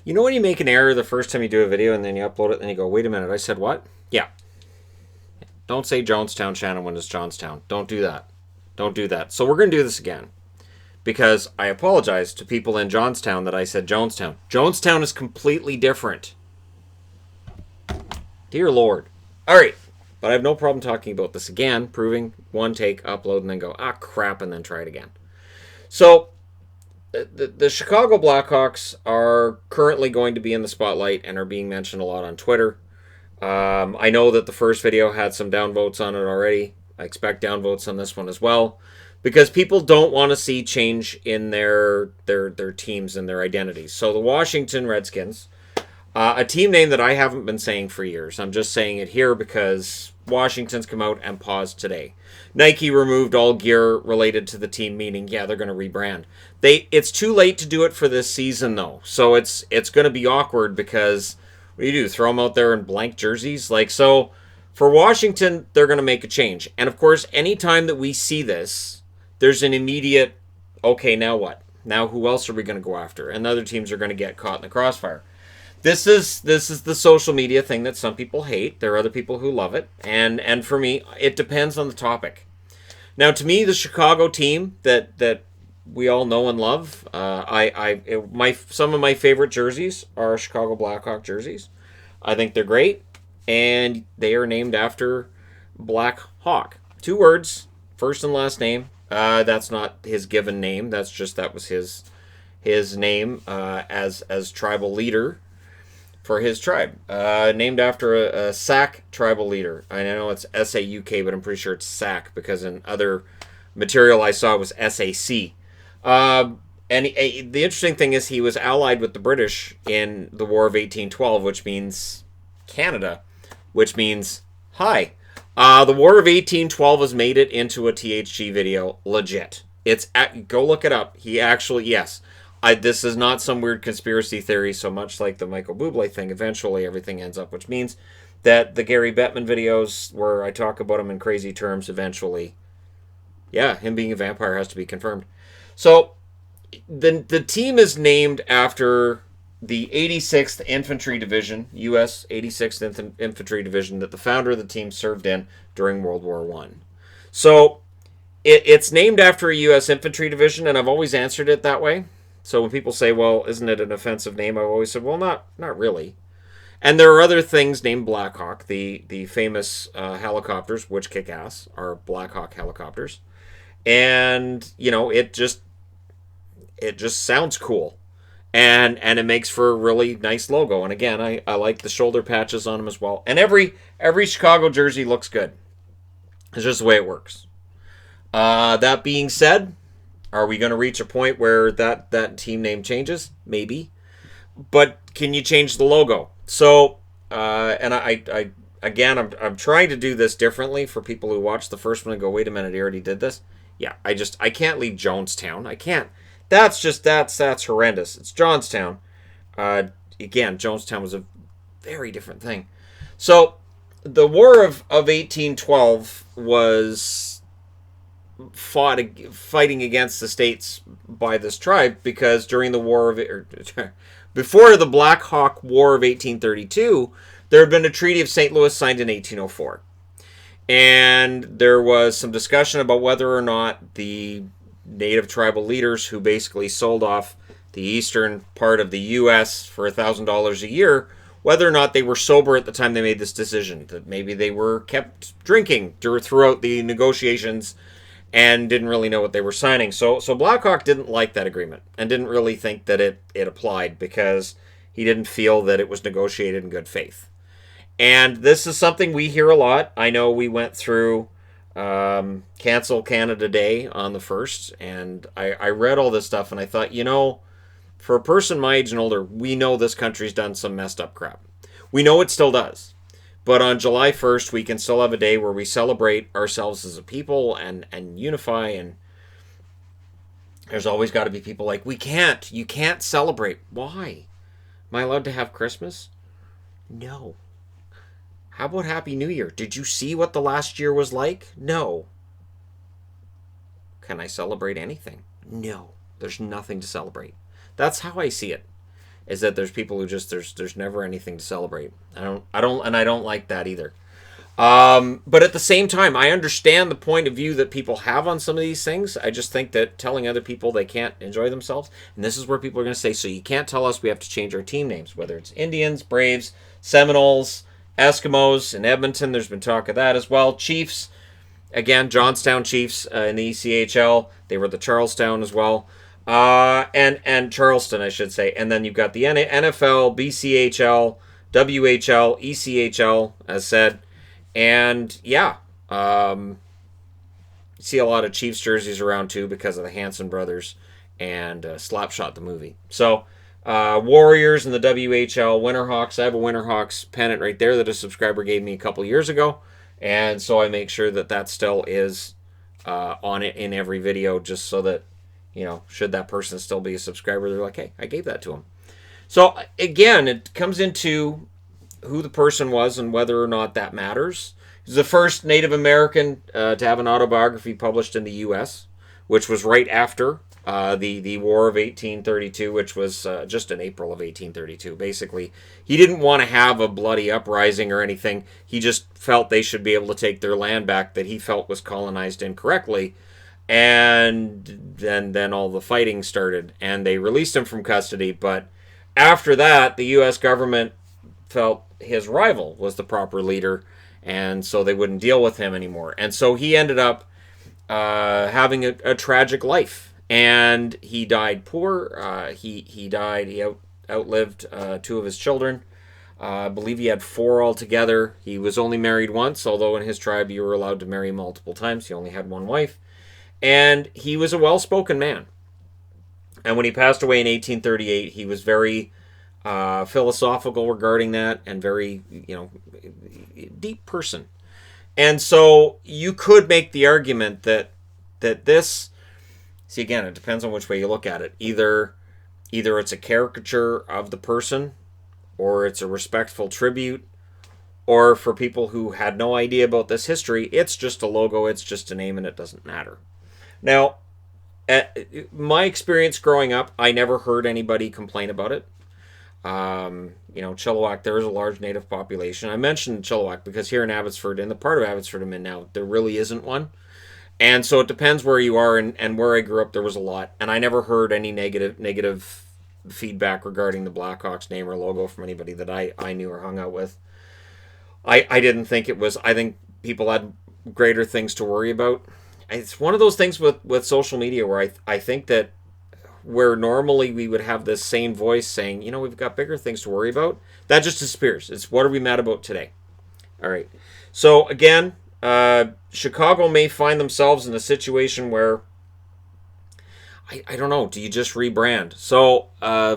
You know when you make an error the first time you do a video and then you upload it and you go, wait a minute, I said what? Yeah. Don't say Jonestown, Shannon, when it's Johnstown. Don't do that. Don't do that. So we're going to do this again because I apologize to people in Johnstown that I said Jonestown. Jonestown is completely different. Dear Lord. All right. But I have no problem talking about this again, proving one take, upload, and then go, ah, crap, and then try it again. So the Chicago Blackhawks are currently going to be in the spotlight and are being mentioned a lot on Twitter. I know that the first video had some downvotes on it already. I expect downvotes on this one as well, because people don't want to see change in their teams and their identities. So the Washington Redskins, a team name that I haven't been saying for years. I'm just saying it here because Washington's come out and paused today. Nike removed all gear related to the team, meaning yeah, they're going to rebrand. It's too late to do it for this season though, so it's going to be awkward because what do you do? Throw them out there in blank jerseys? Like, so for Washington, they're going to make a change. And of course, anytime that we see this, there's an immediate, okay, now what? Now who else are we going to go after? And other teams are going to get caught in the crossfire. This is the social media thing that some people hate. There are other people who love it. And for me, it depends on the topic. Now, to me, the Chicago team that we all know and love, some of my favorite jerseys are Chicago Blackhawk jerseys. I think they're great, and they are named after Black Hawk. 2 words, first and last name. That's not his given name. That was his name as tribal leader for his tribe, named after a Sac tribal leader. I know it's SAUK, but I'm pretty sure it's Sac because in other material I saw it was SAC. The interesting thing is he was allied with the British in the War of 1812, which means Canada, which means hi. The War of 1812 has made it into a THG video, legit. Go look it up. He actually, yes. This is not some weird conspiracy theory, so much like the Michael Bublé thing. Eventually, everything ends up, which means that the Gary Bettman videos, where I talk about him in crazy terms, eventually, yeah, him being a vampire has to be confirmed. So, the team is named after the 86th Infantry Division, U.S. 86th Infantry Division, that the founder of the team served in during World War One. So, it's named after a U.S. Infantry Division, and I've always answered it that way. So when people say, well, isn't it an offensive name? I've always said, well, not really. And there are other things named Blackhawk. The famous helicopters, which kick ass, are Blackhawk helicopters. And, it just sounds cool. And it makes for a really nice logo. And again, I like the shoulder patches on them as well. And every Chicago jersey looks good. It's just the way it works. That being said, are we going to reach a point where that team name changes? Maybe. But can you change the logo? So, and I'm trying to do this differently for people who watch the first one and go, wait a minute, he already did this? Yeah, I can't leave Jonestown. I can't. That's horrendous. It's Johnstown. Again, Jonestown was a very different thing. So, the War of 1812 was fighting against the states by this tribe because during the war of before the Black Hawk War of 1832, there had been a Treaty of St. Louis signed in 1804, and there was some discussion about whether or not the native tribal leaders who basically sold off the eastern part of the U.S. for $1,000 a year, whether or not they were sober at the time they made this decision, that maybe they were kept drinking throughout the negotiations and didn't really know what they were signing. So Blackhawk didn't like that agreement and didn't really think that it applied because he didn't feel that it was negotiated in good faith. And this is something we hear a lot. I know we went through Cancel Canada Day on the 1st, and I read all this stuff and I thought, for a person my age and older, we know this country's done some messed up crap. We know it still does. But on July 1st, we can still have a day where we celebrate ourselves as a people and unify. And there's always got to be people like, you can't celebrate. Why? Am I allowed to have Christmas? No. How about Happy New Year? Did you see what the last year was like? No. Can I celebrate anything? No. There's nothing to celebrate. That's how I see it. is that there's people who just there's never anything to celebrate. I don't like that either. But at the same time, I understand the point of view that people have on some of these things. I just think that telling other people they can't enjoy themselves, and this is where people are going to say, so you can't tell us we have to change our team names, whether it's Indians, Braves, Seminoles, Eskimos. In Edmonton, there's been talk of that as well. Chiefs, again, Johnstown Chiefs in the ECHL. They were the Charlestown as well. And Charleston, I should say. And then you've got the NFL, BCHL, WHL, ECHL, as said. And yeah, you see a lot of Chiefs jerseys around too because of the Hanson brothers and Slapshot the movie. So Warriors in the WHL, Winterhawks. I have a Winterhawks pennant right there that a subscriber gave me a couple years ago, and so I make sure that that still is on it in every video, just so that, you know, should that person still be a subscriber, they're like, hey, I gave that to him. So again, it comes into who the person was and whether or not that matters. He's the first Native American to have an autobiography published in the U.S., which was right after the War of 1832, which was just in April of 1832. Basically, he didn't want to have a bloody uprising or anything. He just felt they should be able to take their land back that he felt was colonized incorrectly. And then all the fighting started, and they released him from custody. But after that, the U.S. government felt his rival was the proper leader, and so they wouldn't deal with him anymore. And so he ended up having a tragic life, and he died poor. He outlived two of his children. I believe he had four altogether. He was only married once, although in his tribe you were allowed to marry multiple times. He only had one wife. And he was a well-spoken man. And when he passed away in 1838, he was very philosophical regarding that, and very, deep person. And so you could make the argument that this, see, again, it depends on which way you look at it. Either it's a caricature of the person, or it's a respectful tribute, or for people who had no idea about this history, it's just a logo, it's just a name, and it doesn't matter. Now, my experience growing up, I never heard anybody complain about it. Chilliwack, there is a large native population. I mentioned Chilliwack because here in Abbotsford, in the part of Abbotsford I'm in now, there really isn't one. And so it depends where you are, and where I grew up, there was a lot. And I never heard any negative feedback regarding the Blackhawks name or logo from anybody that I knew or hung out with. I didn't think it was, I think people had greater things to worry about. It's one of those things with social media where I think that where normally we would have this same voice saying, we've got bigger things to worry about, that just disappears. It's what are we mad about today? All right. So again, Chicago may find themselves in a situation where, I don't know, do you just rebrand? So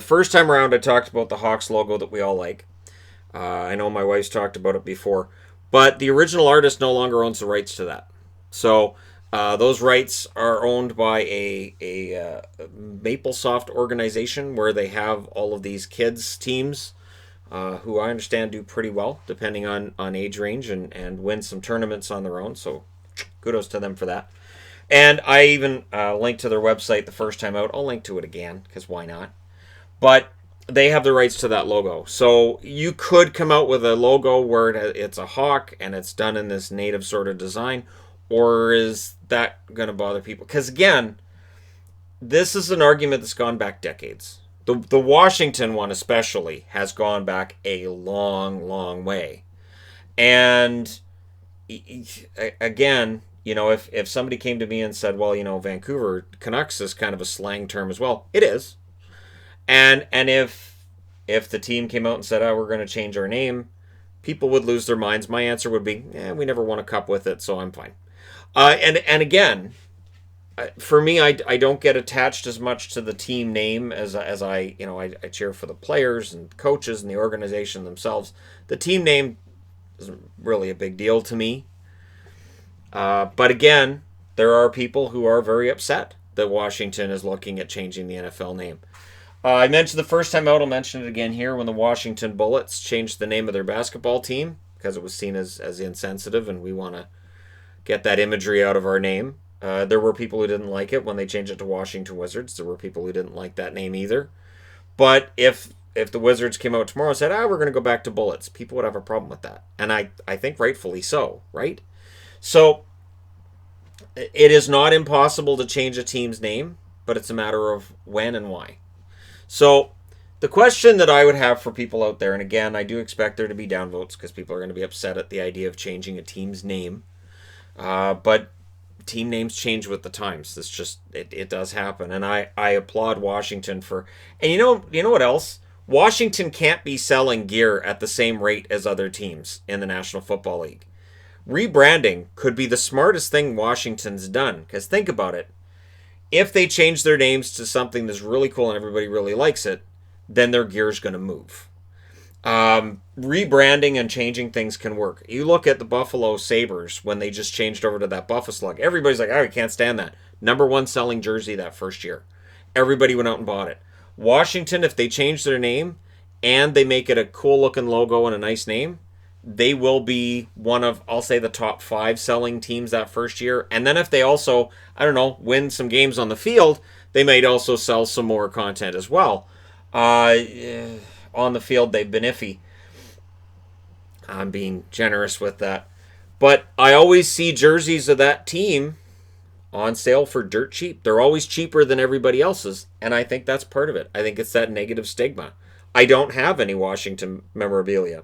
first time around, I talked about the Hawks logo that we all like. I know my wife's talked about it before, but the original artist no longer owns the rights to that. So those rights are owned by a MapleSoft organization where they have all of these kids teams who I understand do pretty well depending on age range and win some tournaments on their own. So kudos to them for that. And I even linked to their website the first time out. I'll link to it again because why not? But they have the rights to that logo. So you could come out with a logo where it's a hawk and it's done in this native sort of design. Or is that going to bother people? Because again, this is an argument that's gone back decades. The Washington one especially has gone back a long, long way. And again, if somebody came to me and said, well, Vancouver Canucks is kind of a slang term as well. It is. And if the team came out and said, we're going to change our name, people would lose their minds. My answer would be, we never won a cup with it, so I'm fine. And again, for me, I don't get attached as much to the team name as I cheer for the players and coaches and the organization themselves. The team name isn't really a big deal to me. But again, there are people who are very upset that Washington is looking at changing the NFL name. I mentioned the first time out, I'll mention it again here, when the Washington Bullets changed the name of their basketball team because it was seen as insensitive, and we want to get that imagery out of our name. There were people who didn't like it when they changed it to Washington Wizards. There were people who didn't like that name either. But if if the Wizards came out tomorrow and said, we're going to go back to Bullets, people would have a problem with that. And I think rightfully so, right? So it is not impossible to change a team's name, but it's a matter of when and why. So the question that I would have for people out there, and again, I do expect there to be downvotes because people are going to be upset at the idea of changing a team's name. But team names change with the times. This just, it does happen. And I applaud Washington for, and you know what else? Washington can't be selling gear at the same rate as other teams in the National Football League. Rebranding could be the smartest thing Washington's done, because think about it. If they change their names to something that's really cool and everybody really likes it, then their gear's going to move. Rebranding and changing things can work. You look at the Buffalo Sabres when they just changed over to that Buffa Slug. Everybody's like, I can't stand that. #1 selling jersey that first year. Everybody went out and bought it. Washington, if they change their name and they make it a cool looking logo and a nice name, they will be one of, I'll say, the top 5 selling teams that first year. And then if they also, I don't know, win some games on the field, they might also sell some more content as well. On the field, they've been iffy. I'm being generous with that. But I always see jerseys of that team on sale for dirt cheap. They're always cheaper than everybody else's, and I think that's part of it. I think it's that negative stigma. I don't have any Washington memorabilia.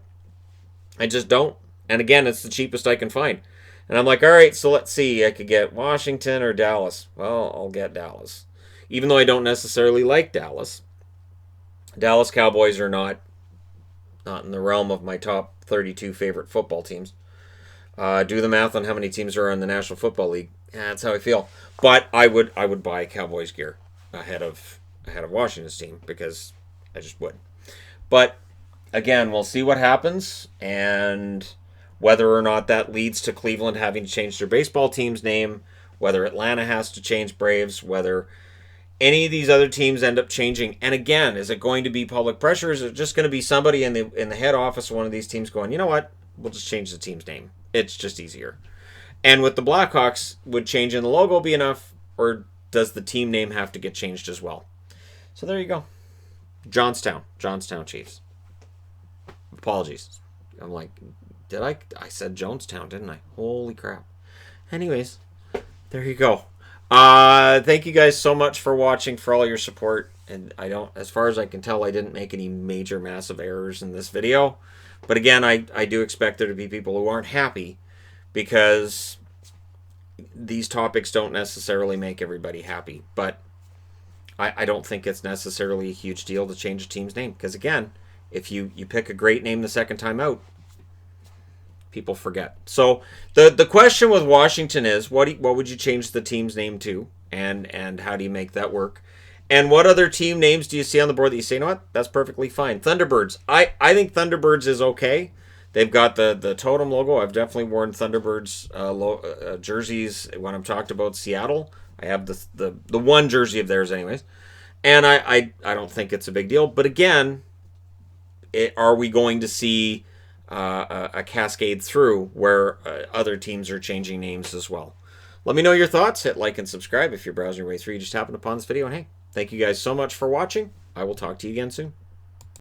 I just don't. And again, it's the cheapest I can find. And I'm like, all right, so let's see. I could get Washington or Dallas. Well, I'll get Dallas. Even though I don't necessarily like Dallas. Dallas Cowboys are not in the realm of my top 32 favorite football teams. Do the math on how many teams are in the National Football League. Yeah, that's how I feel. But I would buy Cowboys gear ahead of Washington's team because I just would. But again, we'll see what happens and whether or not that leads to Cleveland having to change their baseball team's name, whether Atlanta has to change Braves, whether any of these other teams end up changing. And again, is it going to be public pressure? Is it just going to be somebody in the head office of one of these teams going, you know what, we'll just change the team's name. It's just easier. And with the Blackhawks, would change in the logo be enough, or does the team name have to get changed as well? So there you go. Johnstown Chiefs. Apologies. I'm like, I said Jonestown, didn't I? Holy crap. Anyways, there you go. Thank you guys so much for watching, for all your support. And as far as I can tell, I didn't make any major massive errors in this video. But again, I do expect there to be people who aren't happy because these topics don't necessarily make everybody happy. But I don't think it's necessarily a huge deal to change a team's name. Because again, if you pick a great name the second time out, people forget. So the question with Washington is, what would you change the team's name to? And how do you make that work? And what other team names do you see on the board that you say, you know what, that's perfectly fine? Thunderbirds. I think Thunderbirds is okay. They've got the totem logo. I've definitely worn Thunderbirds jerseys when I'm talked about Seattle. I have the one jersey of theirs anyways. And I don't think it's a big deal. But again, are we going to see a cascade through where other teams are changing names as well? Let me know your thoughts. Hit like and subscribe if you're browsing your way through. You just happened upon this video. And hey, thank you guys so much for watching. I will talk to you again soon.